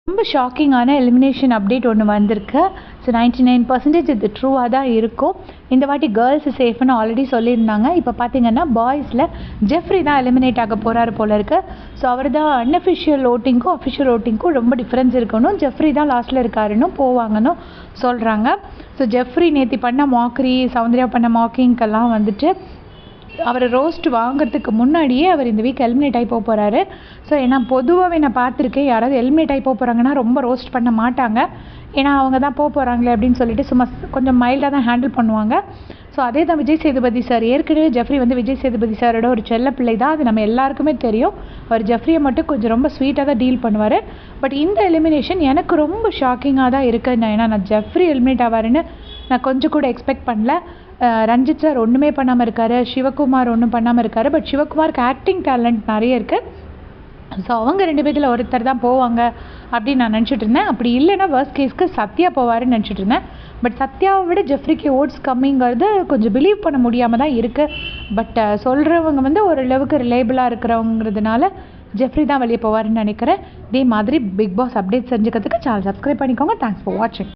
ரொம்ப ஷாக்கிங்கான elimination update ஒன்று வந்திருக்கு. ஸோ 99% இது ட்ரூவாக தான் இருக்கும். இந்த வாட்டி கேர்ள்ஸ் சேஃப்னு ஆல்ரெடி சொல்லியிருந்தாங்க. இப்போ பார்த்தீங்கன்னா பாய்ஸில் ஜெஃப்ரி தான் எலிமினேட் ஆக போகிறாரு போல இருக்குது. ஸோ அவர் தான் அன்அஃபிஷியல் ஓட்டிங்க்கும் அஃபிஷியல் ஓட்டிங்க்கும் ரொம்ப டிஃப்ரென்ஸ் இருக்கணும். ஜெஃப்ரி தான் லாஸ்ட்டில் இருக்காருன்னு போவாங்கன்னு சொல்கிறாங்க. ஸோ ஜெஃப்ரி நேற்று பண்ண மாக்ரி, சௌந்தர்யா பண்ண மாக்கிங்கெல்லாம் வந்துட்டு அவர் ரோஸ்ட் வாங்குறதுக்கு முன்னாடியே அவர் இந்த வீக் எலிமினேட் ஆகி போகிறாரு. ஸோ ஏன்னா பொதுவாகவே நான் பார்த்துருக்கேன், யாராவது எலிமினேட் ஆகி போகிறாங்கன்னா ரொம்ப ரோஸ்ட் பண்ண மாட்டாங்க. ஏன்னா அவங்க தான் போகிறாங்களே அப்படின்னு சொல்லிட்டு சும்மா கொஞ்சம் மைல்டாக தான் ஹேண்டில் பண்ணுவாங்க. ஸோ அதே தான் விஜய் சேதுபதி சார். ஏற்கனவே ஜெஃப்ரி வந்து விஜய் சேதுபதி சாரோட ஒரு செல்ல பிள்ளை தான், அது நம்ம எல்லாருக்குமே தெரியும். அவர் ஜெஃப்ரியை மட்டும் கொஞ்சம் ரொம்ப ஸ்வீட்டாக தான் டீல் பண்ணுவார். பட் இந்த எலிமினேஷன் எனக்கு ரொம்ப ஷாக்கிங்காக தான் இருக்குது. ஏன்னா நான் ஜெஃப்ரி எலிமினேட் ஆவாருன்னு நான் கொஞ்சம் கூட எக்ஸ்பெக்ட் பண்ணல. ரஞ்சித் சார் ஒன்றுமே பண்ணாமல் இருக்கார், சிவகுமார் ஒன்றும் பண்ணாமல் இருக்கார். பட் சிவகுமாருக்கு ஆக்டிங் டேலண்ட் நிறைய இருக்குது. ஸோ அவங்க 2 பேத்தில் ஒருத்தர் தான் போவாங்க அப்படின்னு நான் நினச்சிட்டு இருந்தேன். அப்படி இல்லைன்னா வர்ஸ்ட் கேஸ்க்கு சத்யா போவாருன்னு நினச்சிட்டு இருந்தேன். பட் சத்யாவை விட ஜெஃப்ரிக்கு ஓட்ஸ் கம்மிங்கிறது கொஞ்சம் பிலீவ் பண்ண முடியாமல் தான் இருக்குது. பட் சொல்கிறவங்க வந்து ஓரளவுக்கு ரிலேபிளாக இருக்கிறவங்கிறதுனால ஜெஃப்ரி தான் வெளியே போவாருன்னு நினைக்கிறேன். இதே மாதிரி பிக் பாஸ் அப்டேட் செஞ்சுக்கிறதுக்கு சேனல் சப்ஸ்கிரைப் பண்ணிக்கோங்க. தேங்க்ஸ் ஃபார் வாட்சிங்.